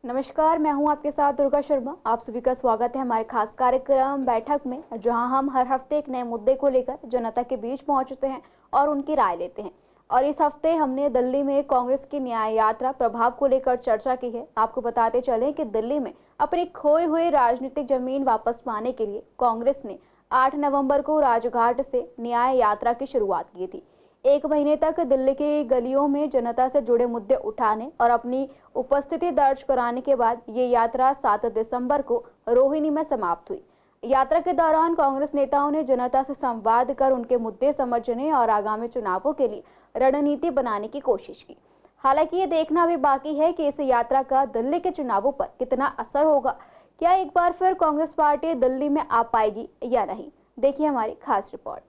नमस्कार, मैं हूं आपके साथ दुर्गा शर्मा। आप सभी का स्वागत है हमारे खास कार्यक्रम बैठक में, जहां हम हर हफ्ते एक नए मुद्दे को लेकर जनता के बीच पहुंचते हैं और उनकी राय लेते हैं। और इस हफ्ते हमने दिल्ली में कांग्रेस की न्याय यात्रा प्रभाव को लेकर चर्चा की है। आपको बताते चलें कि दिल्ली में अपनी खोई हुई राजनीतिक जमीन वापस पाने के लिए कांग्रेस ने 8 नवंबर को राजघाट से न्याय यात्रा की शुरुआत की थी। एक महीने तक दिल्ली की गलियों में जनता से जुड़े मुद्दे उठाने और अपनी उपस्थिति दर्ज कराने के बाद ये यात्रा 7 दिसंबर को रोहिणी में समाप्त हुई। यात्रा के दौरान कांग्रेस नेताओं ने जनता से संवाद कर उनके मुद्दे समझने और आगामी चुनावों के लिए रणनीति बनाने की कोशिश की। हालांकि ये देखना भी बाकी है कि इस यात्रा का दिल्ली के चुनावों पर कितना असर होगा। क्या एक बार फिर कांग्रेस पार्टी दिल्ली में आ पाएगी या नहीं? देखिए हमारी खास रिपोर्ट।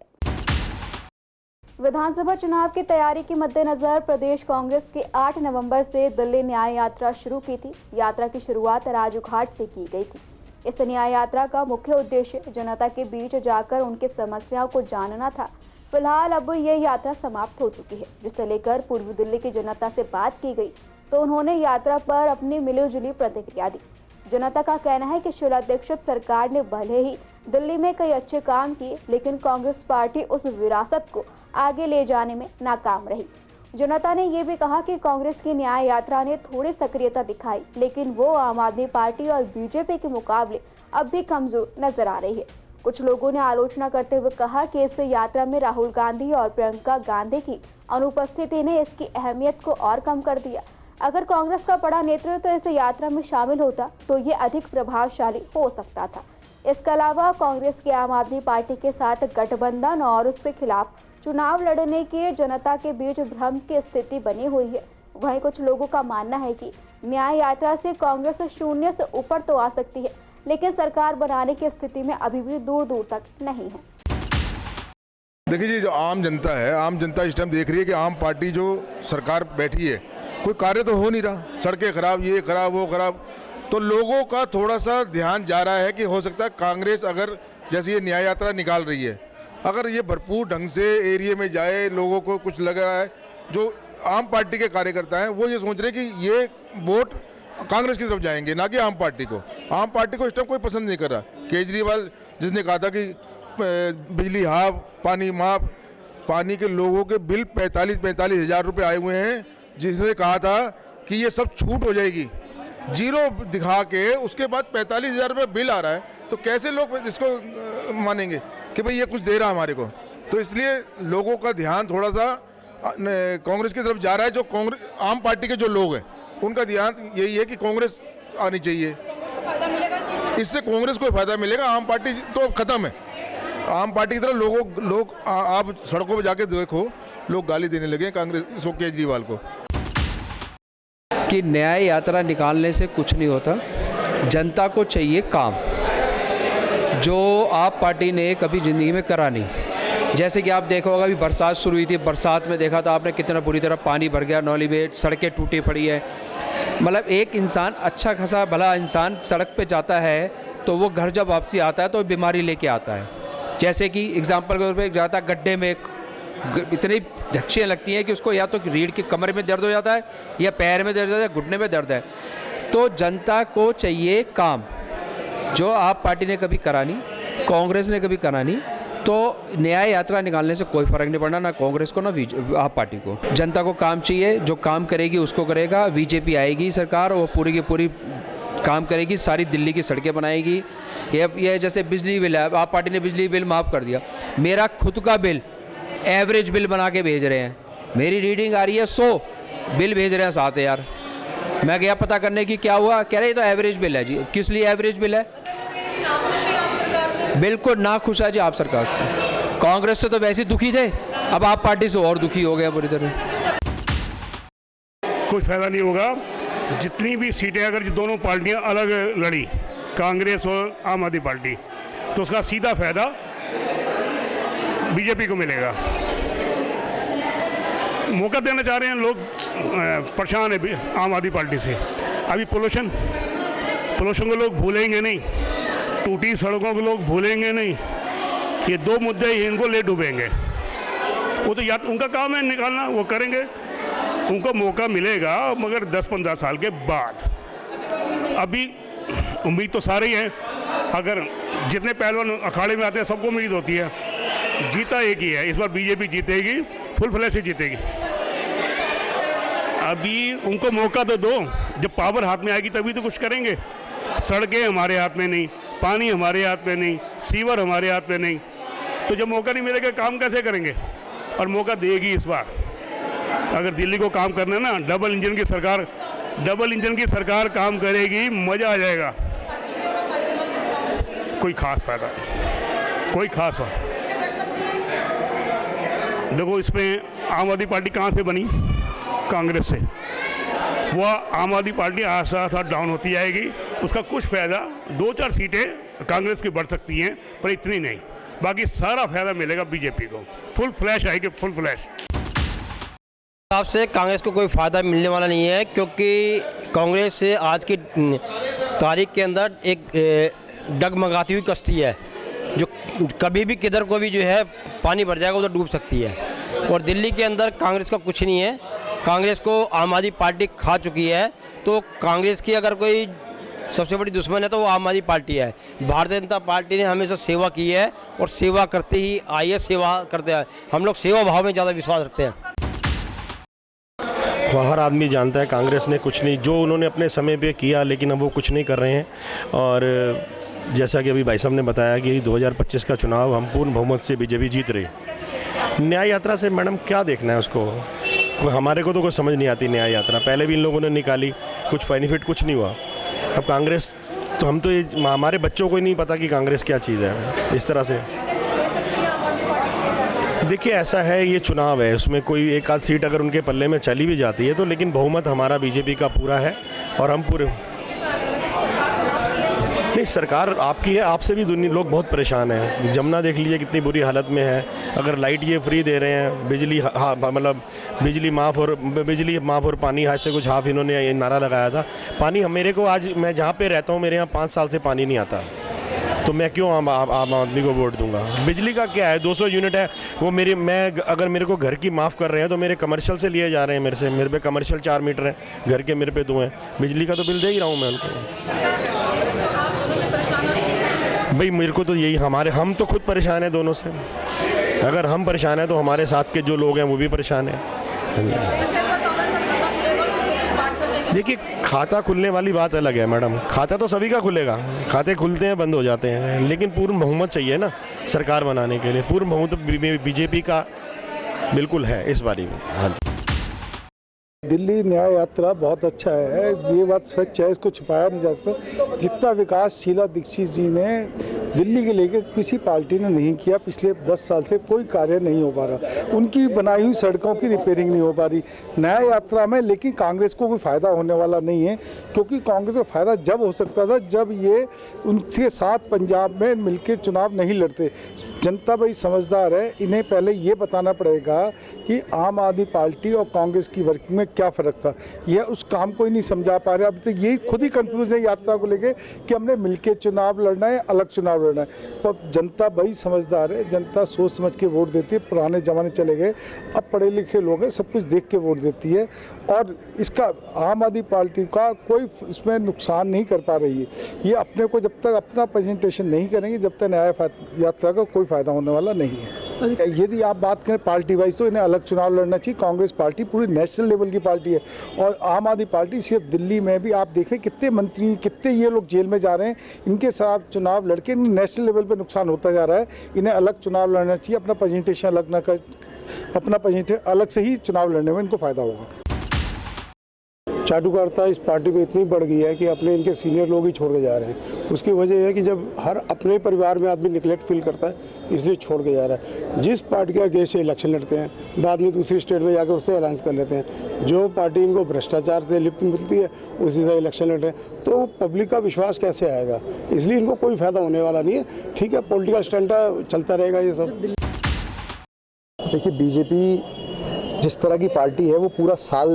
विधानसभा चुनाव की तैयारी के मद्देनजर प्रदेश कांग्रेस के 8 नवंबर से दिल्ली न्याय यात्रा शुरू की थी। यात्रा की शुरुआत राजघाट से की गई थी। इस न्याय यात्रा का मुख्य उद्देश्य जनता के बीच जाकर उनकी समस्याओं को जानना था। फिलहाल अब ये यात्रा समाप्त हो चुकी है, जिसे लेकर पूर्वी दिल्ली की जनता से बात की गई तो उन्होंने यात्रा पर अपनी मिलीजुली प्रतिक्रिया दी। जनता का कहना है कि शीला दीक्षित सरकार ने भले ही दिल्ली में कई अच्छे काम किए, लेकिन कांग्रेस पार्टी उस विरासत को आगे ले जाने में नाकाम रही। जनता ने ये भी कहा कि कांग्रेस की न्याय यात्रा ने थोड़ी सक्रियता दिखाई, लेकिन वो आम आदमी पार्टी और बीजेपी के मुकाबले अब भी कमजोर नजर आ रही है। कुछ लोगों ने आलोचना करते हुए कहा कि इस यात्रा में राहुल गांधी और प्रियंका गांधी की अनुपस्थिति ने इसकी अहमियत को और कम कर दिया। अगर कांग्रेस का बड़ा नेतृत्व इस यात्रा में शामिल होता तो ये अधिक प्रभावशाली हो सकता था। इसके अलावा कांग्रेस की आम आदमी पार्टी के साथ गठबंधन और उसके खिलाफ चुनाव लड़ने की जनता के बीच भ्रम की स्थिति बनी हुई है। वहीं कुछ लोगों का मानना है कि न्याय यात्रा से कांग्रेस शून्य से ऊपर तो आ सकती है, लेकिन सरकार बनाने की स्थिति में अभी भी दूर दूर तक नहीं है। देखिए जी, जो आम जनता है, आम जनता इस टाइम देख रही है कि आम पार्टी जो सरकार बैठी है, कोई कार्य तो हो नहीं रहा। सड़कें खराब, ये खराब, वो खराब। तो लोगों का थोड़ा सा ध्यान जा रहा है कि हो सकता है कांग्रेस अगर जैसे ये न्याय यात्रा निकाल रही है, अगर ये भरपूर ढंग से एरिया में जाए, लोगों को कुछ लग रहा है, जो आम पार्टी के कार्यकर्ता हैं वो ये सोच रहे हैं कि ये वोट कांग्रेस की तरफ जाएंगे, ना कि आम पार्टी को। आम पार्टी को इस टाइम कोई पसंद नहीं कर रहा। केजरीवाल जिसने कहा था कि बिजली हाफ, पानी माफ, पानी के लोगों के बिल 45 हज़ार रुपये आए हुए हैं, जिसने कहा था कि ये सब छूट हो जाएगी, जीरो दिखा के उसके बाद 45 हज़ार रुपये बिल आ रहा है, तो कैसे लोग इसको मानेंगे कि भाई ये कुछ दे रहा है हमारे को। तो इसलिए लोगों का ध्यान थोड़ा सा कांग्रेस की तरफ जा रहा है। जो कांग्रेस आम पार्टी के जो लोग हैं उनका ध्यान यही है कि कांग्रेस आनी चाहिए। इससे कांग्रेस को फायदा मिलेगा, आम पार्टी तो खत्म है। आम पार्टी की तरफ लोग आप सड़कों पर जाके देखो, लोग गाली देने लगे कांग्रेस को, केजरीवाल को। कि न्याय यात्रा निकालने से कुछ नहीं होता, जनता को चाहिए काम, जो आप पार्टी ने कभी ज़िंदगी में करा नहीं। जैसे कि आप देखा होगा, अभी बरसात शुरू हुई थी, बरसात में देखा था आपने कितना बुरी तरह पानी भर गया नौली में, सड़कें टूटी पड़ी है। मतलब एक इंसान, अच्छा खासा भला इंसान सड़क पे जाता है तो वो घर जब वापसी आता है तो बीमारी लेके आता है। जैसे कि एग्जाम्पल के तौर पर जाता है गड्ढे में, इतनी धक्सियाँ लगती हैं कि उसको या तो रीढ़ की कमर में दर्द हो जाता है, या पैर में दर्द है, या घुटने में दर्द है। तो जनता को चाहिए काम, जो आप पार्टी ने कभी करा नहीं, कांग्रेस ने कभी करा नहीं। तो न्याय यात्रा निकालने से कोई फ़र्क नहीं पड़ना, ना कांग्रेस को ना आप पार्टी को। जनता को काम चाहिए, जो काम करेगी उसको करेगा। बीजेपी आएगी सरकार, वो पूरी की पूरी काम करेगी, सारी दिल्ली की सड़कें बनाएगी। ये जैसे बिजली बिल है, आप पार्टी ने बिजली बिल माफ़ कर दिया। मेरा खुद का बिल एवरेज बिल बना के भेज रहे हैं, मेरी रीडिंग आ रही है 100, बिल भेज रहे हैं 7,000। मैं गया पता करने की क्या हुआ, कह रहे ये तो एवरेज बिल है जी। किस लिए एवरेज बिल है? बिल्कुल ना खुश है जी आप सरकार से। कांग्रेस से तो वैसे दुखी थे, अब आप पार्टी से और दुखी हो गया बुरी तरह। कुछ फायदा नहीं होगा। जितनी भी सीटें अगर दोनों पार्टियां अलग लड़ी, कांग्रेस और आम आदमी पार्टी, तो उसका सीधा फायदा बीजेपी को मिलेगा। मौका देना चाह रहे हैं लोग, परेशान है आम आदमी पार्टी से। अभी पोल्यूशन को लोग भूलेंगे नहीं, टूटी सड़कों को लोग भूलेंगे नहीं। ये दो मुद्दे ही इनको ले डूबेंगे। वो तो या उनका काम है निकालना, वो करेंगे, उनको मौका मिलेगा, मगर 10-15 साल के बाद। अभी उम्मीद तो सारे ही हैं, अगर जितने पहलवान अखाड़े में आते हैं सबको उम्मीद होती है, जीता एक ही है, इस बार बीजेपी जीतेगी, फुल फ्लैश से जीतेगी। अभी उनको मौका तो दो, जब पावर हाथ में आएगी तभी तो कुछ करेंगे। सड़कें हमारे हाथ में नहीं, पानी हमारे हाथ में नहीं, सीवर हमारे हाथ में नहीं, तो जब मौका नहीं मिलेगा काम कैसे करेंगे? और मौका देगी इस बार। अगर दिल्ली को काम करना है ना, डबल इंजन की सरकार काम करेगी, मज़ा आ जाएगा। कोई खास फायदा, कोई खास फायदा देखो, इसमें आम आदमी पार्टी कहाँ से बनी? कांग्रेस से। वह आम आदमी पार्टी आस्ते आस्ते डाउन होती जाएगी, उसका कुछ फ़ायदा 2-4 सीटें कांग्रेस की बढ़ सकती हैं, पर इतनी नहीं, बाकी सारा फायदा मिलेगा बीजेपी को। फुल फ्लैश आएगी, फुल फ्लैश। हिसाब से कांग्रेस को कोई फ़ायदा मिलने वाला नहीं है, क्योंकि कांग्रेस से आज की तारीख के अंदर एक डगमगाती हुई कश्ती है, जो कभी भी किधर को भी जो है पानी भर जाएगा उधर डूब सकती है। और दिल्ली के अंदर कांग्रेस का कुछ नहीं है, कांग्रेस को आम आदमी पार्टी खा चुकी है। तो कांग्रेस की अगर कोई सबसे बड़ी दुश्मन है तो वो आम आदमी पार्टी है। भारतीय जनता पार्टी ने हमेशा सेवा की है और सेवा करते ही आई है, सेवा करते हैं। हम लोग सेवा भाव में ज़्यादा विश्वास रखते हैं। हर आदमी जानता है कांग्रेस ने कुछ नहीं, जो उन्होंने अपने समय पे किया, लेकिन अब वो कुछ नहीं कर रहे हैं। और जैसा कि अभी भाई साहब ने बताया कि 2025 का चुनाव हम पूर्ण बहुमत से बीजेपी जीत रही। न्याय यात्रा से मैडम क्या देखना है उसको? हमारे को तो कुछ समझ नहीं आती न्याय यात्रा। पहले भी इन लोगों ने निकाली, कुछ बेनिफिट कुछ नहीं हुआ। अब कांग्रेस तो हम तो ये हमारे बच्चों को ही नहीं पता कि कांग्रेस क्या चीज़ है। इस तरह से देखिए, ऐसा है, ये चुनाव है, उसमें कोई एक आध सीट अगर उनके पल्ले में चली भी जाती है तो, लेकिन बहुमत हमारा बीजेपी का पूरा है और हम पूरे नहीं। सरकार आपकी है, आपसे भी दुनिया लोग बहुत परेशान हैं। जमुना देख लीजिए कितनी बुरी हालत में है। अगर लाइट ये फ्री दे रहे हैं, बिजली मतलब बिजली माफ़ और पानी आज से कुछ हाफ इन्होंने ये नारा लगाया था। पानी मेरे को आज मैं जहाँ पे रहता हूँ, मेरे यहाँ 5 साल से पानी नहीं आता, तो मैं क्यों आम आदमी को वोट दूंगा? बिजली का क्या है, 200 यूनिट है वो अगर मेरे को घर की माफ़ कर रहे हैं तो मेरे कमर्शियल से लिए जा रहे हैं मेरे पे कमर्शियल 4 मीटर है, घर के मेरे पे 2 हैं। बिजली का तो बिल दे ही रहा हूँ मैं उनको। भाई मेरे को तो यही, हम तो खुद परेशान हैं दोनों से। अगर हम परेशान हैं तो हमारे साथ के जो लोग हैं वो भी परेशान हैं। देखिए, खाता खुलने वाली बात अलग है मैडम, खाता तो सभी का खुलेगा, खाते खुलते हैं बंद हो जाते हैं, लेकिन पूर्ण बहुमत चाहिए ना सरकार बनाने के लिए। पूर्ण बहुमत बीजेपी का बिल्कुल है इस बारी में। हाँ जी, दिल्ली न्याय यात्रा बहुत अच्छा है, ये बात सच है, इसको छुपाया नहीं जा सकता। जितना विकास शीला दीक्षित जी ने दिल्ली के लेकर किसी पार्टी ने नहीं किया, पिछले 10 साल से कोई कार्य नहीं हो पा रहा। उनकी बनाई हुई सड़कों की रिपेयरिंग नहीं हो पा रही न्याय यात्रा में। लेकिन कांग्रेस को कोई फ़ायदा होने वाला नहीं है, क्योंकि कांग्रेस को फ़ायदा जब हो सकता था जब ये उनके साथ पंजाब में मिलकर चुनाव नहीं लड़ते। जनता भाई समझदार है, इन्हें पहले ये बताना पड़ेगा कि आम आदमी पार्टी और कांग्रेस की वर्किंग में क्या फ़र्क था। यह उस काम को ही नहीं समझा पा रहे। अब तक यही खुद ही कंफ्यूज है यात्रा को लेके कि हमने मिलके चुनाव लड़ना है, अलग चुनाव लड़ना है। पर जनता भाई समझदार है, जनता सोच समझ के वोट देती है। पुराने ज़माने चले गए, अब पढ़े लिखे लोग हैं, सब कुछ देख के वोट देती है। और इसका आम आदमी पार्टी का कोई इसमें नुकसान नहीं कर पा रही है। ये अपने को जब तक अपना प्रेजेंटेशन नहीं करेंगे, जब तक न्याय यात्रा का कोई फ़ायदा होने वाला नहीं है। यदि आप बात करें पार्टी वाइज तो इन्हें अलग चुनाव लड़ना चाहिए। कांग्रेस पार्टी पूरी नेशनल लेवल की पार्टी है और आम आदमी पार्टी सिर्फ दिल्ली में भी। आप देख रहे हैं कितने मंत्री, कितने ये लोग जेल में जा रहे हैं, इनके साथ चुनाव लड़के नेशनल लेवल पे नुकसान होता जा रहा है। इन्हें अलग चुनाव लड़ना चाहिए, अपना प्रेजेंटेशन अलग ना कर, अपना प्रेजेंटेशन अलग से ही चुनाव लड़ने में इनको फ़ायदा होगा। चाटुकारिता इस पार्टी में इतनी बढ़ गई है कि अपने इनके सीनियर लोग ही छोड़ के जा रहे हैं। उसकी वजह है कि जब हर अपने परिवार में आदमी निगलेक्ट फील करता है, इसलिए छोड़ के जा रहा है। जिस पार्टी का गेस से इलेक्शन लड़ते हैं, बाद में दूसरी स्टेट में जाकर उससे अलायंस कर लेते हैं। जो पार्टी इनको भ्रष्टाचार से लिप्त मिलती है उसी से इलेक्शन लड़ रहे हैं, तो पब्लिक का विश्वास कैसे आएगा? इसलिए इनको कोई फायदा होने वाला नहीं है। ठीक है, पॉलिटिकल स्टंट चलता रहेगा ये सब। देखिए, बीजेपी जिस तरह की पार्टी है वो पूरा साल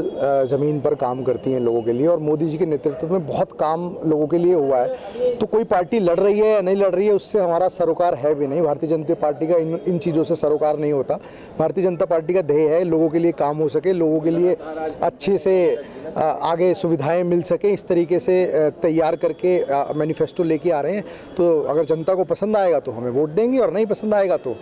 ज़मीन पर काम करती है लोगों के लिए, और मोदी जी के नेतृत्व में बहुत काम लोगों के लिए हुआ है। तो कोई पार्टी लड़ रही है या नहीं लड़ रही है, उससे हमारा सरोकार है भी नहीं। भारतीय जनता पार्टी का इन चीज़ों से सरोकार नहीं होता। भारतीय जनता पार्टी का ध्येय है लोगों के लिए काम हो सके, लोगों के लिए अच्छे से आगे सुविधाएं मिल सकें, इस तरीके से तैयार करके मैनिफेस्टो लेके आ रहे हैं। तो अगर जनता को पसंद आएगा तो हमें वोट देंगे और नहीं पसंद आएगा तो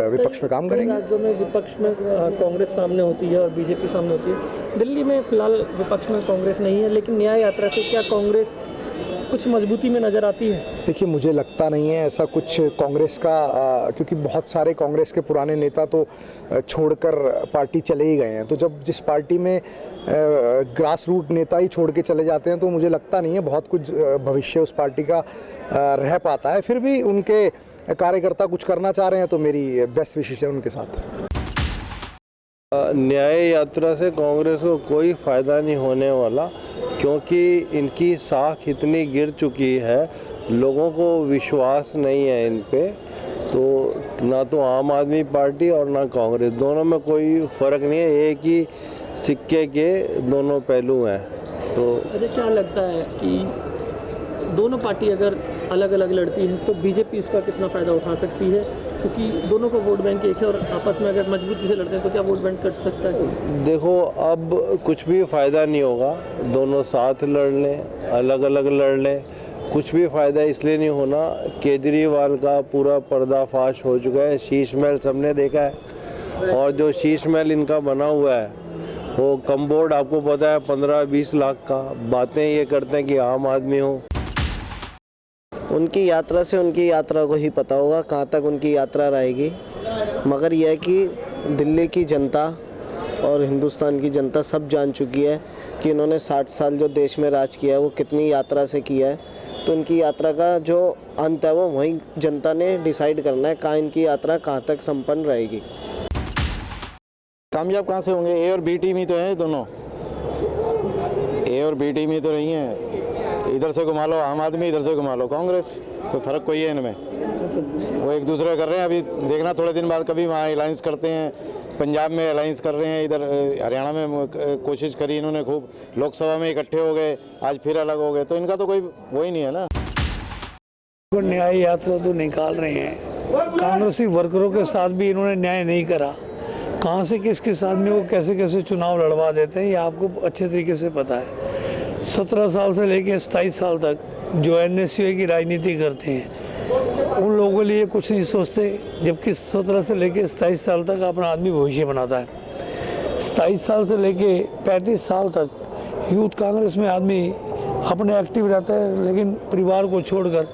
विपक्ष में काम करेंगे। राज्यों में विपक्ष में कांग्रेस सामने होती है और बीजेपी सामने होती है। दिल्ली में फिलहाल विपक्ष में कांग्रेस नहीं है, लेकिन न्याय यात्रा से क्या कांग्रेस कुछ मजबूती में नज़र आती है? देखिए, मुझे लगता नहीं है ऐसा कुछ कांग्रेस का, क्योंकि बहुत सारे कांग्रेस के पुराने नेता तो छोड़कर पार्टी चले ही गए हैं। तो जब जिस पार्टी में ग्रास रूट नेता ही छोड़ के चले जाते हैं तो मुझे लगता नहीं है बहुत कुछ भविष्य उस पार्टी का रह पाता है। फिर भी उनके कार्यकर्ता कुछ करना चाह रहे हैं तो मेरी बेस्ट विशेष है उनके साथ। न्याय यात्रा से कांग्रेस को कोई फ़ायदा नहीं होने वाला, क्योंकि इनकी साख इतनी गिर चुकी है, लोगों को विश्वास नहीं है इन पे। तो ना तो आम आदमी पार्टी और ना कांग्रेस, दोनों में कोई फ़र्क नहीं है, एक ही सिक्के के दोनों पहलू हैं। तो मुझे क्या लगता है कि दोनों पार्टी अगर अलग अलग लड़ती हैं तो बीजेपी उसका कितना फ़ायदा उठा सकती है, क्योंकि दोनों का वोट बैंक एक है और आपस में अगर मजबूती से लड़ते हैं तो क्या वोट बैंक कट सकता है? देखो, अब कुछ भी फ़ायदा नहीं होगा, दोनों साथ लड़ लें, अलग अलग लड़ लें, कुछ भी फ़ायदा इसलिए नहीं होना। केजरीवाल का पूरा पर्दाफाश हो चुका है, शीश महल सबने देखा है, और जो शीश महल इनका बना हुआ है वो कम बोर्ड आपको पता है 15-20 लाख का। बातें ये करते हैं कि आम आदमी हो। उनकी यात्रा से उनकी यात्रा को ही पता होगा कहाँ तक उनकी यात्रा रहेगी, मगर यह है कि दिल्ली की जनता और हिंदुस्तान की जनता सब जान चुकी है कि इन्होंने 60 साल जो देश में राज किया है वो कितनी यात्रा से किया है। तो उनकी यात्रा का जो अंत है वो वहीं जनता ने डिसाइड करना है, कहाँ इनकी यात्रा कहाँ तक संपन्न रहेगी। कामयाब कहाँ से होंगे? ए और बी टीम ही तो है, दोनों ए और बी टीम ही तो नहीं है। इधर से घुमा लो आम आदमी, इधर से घुमा लो कांग्रेस, कोई फ़र्क कोई है इनमें। वो एक दूसरे कर रहे हैं। अभी देखना थोड़े दिन बाद कभी वहाँ अलायंस करते हैं, पंजाब में अलायंस कर रहे हैं, इधर हरियाणा में कोशिश करी इन्होंने खूब, लोकसभा में इकट्ठे हो गए, आज फिर अलग हो गए। तो इनका तो कोई वो ही नहीं है ना। न्याय यात्रा तो निकाल रहे हैं, कांग्रेसी वर्करों के साथ भी इन्होंने न्याय नहीं करा। कहाँ से किसके साथ में वो कैसे कैसे चुनाव लड़वा देते हैं ये आपको अच्छे तरीके से पता है। 17 साल से लेकर 27 साल तक जो NSU की राजनीति करते हैं उन लोगों के लिए कुछ नहीं सोचते, जबकि 17 से लेकर 27 साल तक अपना आदमी भविष्य बनाता है। 27 साल से लेकर 35 साल तक यूथ कांग्रेस में आदमी अपने एक्टिव रहता है, लेकिन परिवार को छोड़कर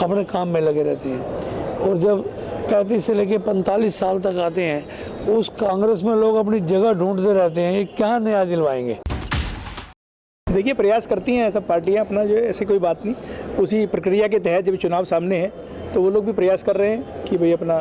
अपने काम में लगे रहते हैं। और जब 35 से लेकर 45 साल तक आते हैं उस कांग्रेस में लोग अपनी जगह ढूंढते रहते हैं, ये क्या नया दिलवाएंगे। देखिए, प्रयास करती हैं सब पार्टियां अपना, जो है ऐसी कोई बात नहीं। उसी प्रक्रिया के तहत जब चुनाव सामने है तो वो लोग भी प्रयास कर रहे हैं कि भाई अपना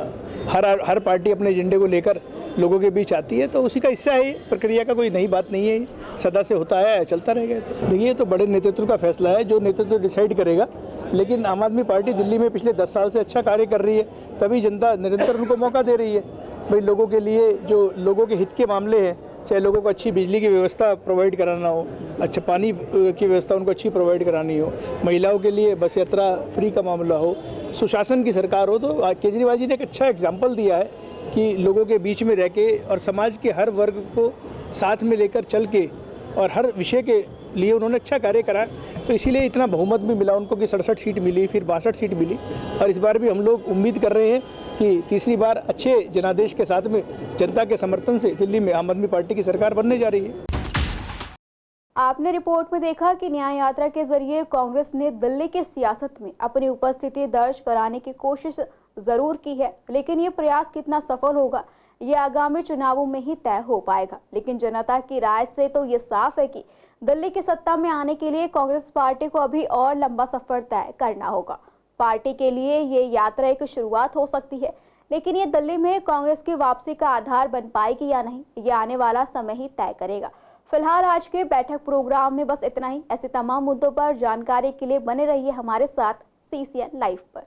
हर पार्टी अपने एजेंडे को लेकर लोगों के बीच आती है, तो उसी का हिस्सा है। प्रक्रिया का कोई नई बात नहीं है, सदा से होता है, चलता रहेगा। तो देखिए, तो बड़े नेतृत्व का फैसला है, जो नेतृत्व डिसाइड करेगा। लेकिन आम आदमी पार्टी दिल्ली में पिछले 10 साल से अच्छा कार्य कर रही है, तभी जनता निरंतर उनको मौका दे रही है। भाई लोगों के लिए जो लोगों के हित के मामले हैं, चाहे लोगों को अच्छी बिजली की व्यवस्था प्रोवाइड कराना हो, अच्छा पानी की व्यवस्था उनको अच्छी प्रोवाइड करानी हो, महिलाओं के लिए बस यात्रा फ्री का मामला हो, सुशासन की सरकार हो, तो केजरीवाल जी ने एक अच्छा एग्जाम्पल दिया है कि लोगों के बीच में रह के और समाज के हर वर्ग को साथ में लेकर चल के और हर विषय के लिए उन्होंने अच्छा कार्य करा। तो इसीलिए इतना बहुमत भी मिला उनको कि 67 सीट मिली, फिर 62 सीट मिली। और इस बार भी हम लोग उम्मीद कर रहे हैं कि तीसरी बार अच्छे जनादेश के साथ में जनता के समर्थन से दिल्ली में आम आदमी पार्टी की सरकार बनने जा रही है। आपने रिपोर्ट में देखा कि न्याय यात्रा के जरिए कांग्रेस ने दिल्ली की सियासत में अपनी उपस्थिति दर्ज कराने की कोशिश जरूर की है, लेकिन ये प्रयास कितना सफल होगा ये आगामी चुनावों में ही तय हो पाएगा। लेकिन जनता की राय से तो ये साफ है कि दिल्ली की सत्ता में आने के लिए कांग्रेस पार्टी को अभी और लंबा सफर तय करना होगा। पार्टी के लिए ये यात्रा एक शुरुआत हो सकती है, लेकिन ये दिल्ली में कांग्रेस की वापसी का आधार बन पाएगी या नहीं, ये आने वाला समय ही तय करेगा। फिलहाल आज के बैठक प्रोग्राम में बस इतना ही। ऐसे तमाम मुद्दों पर जानकारी के लिए बने रहिए हमारे साथ CCN लाइव पर।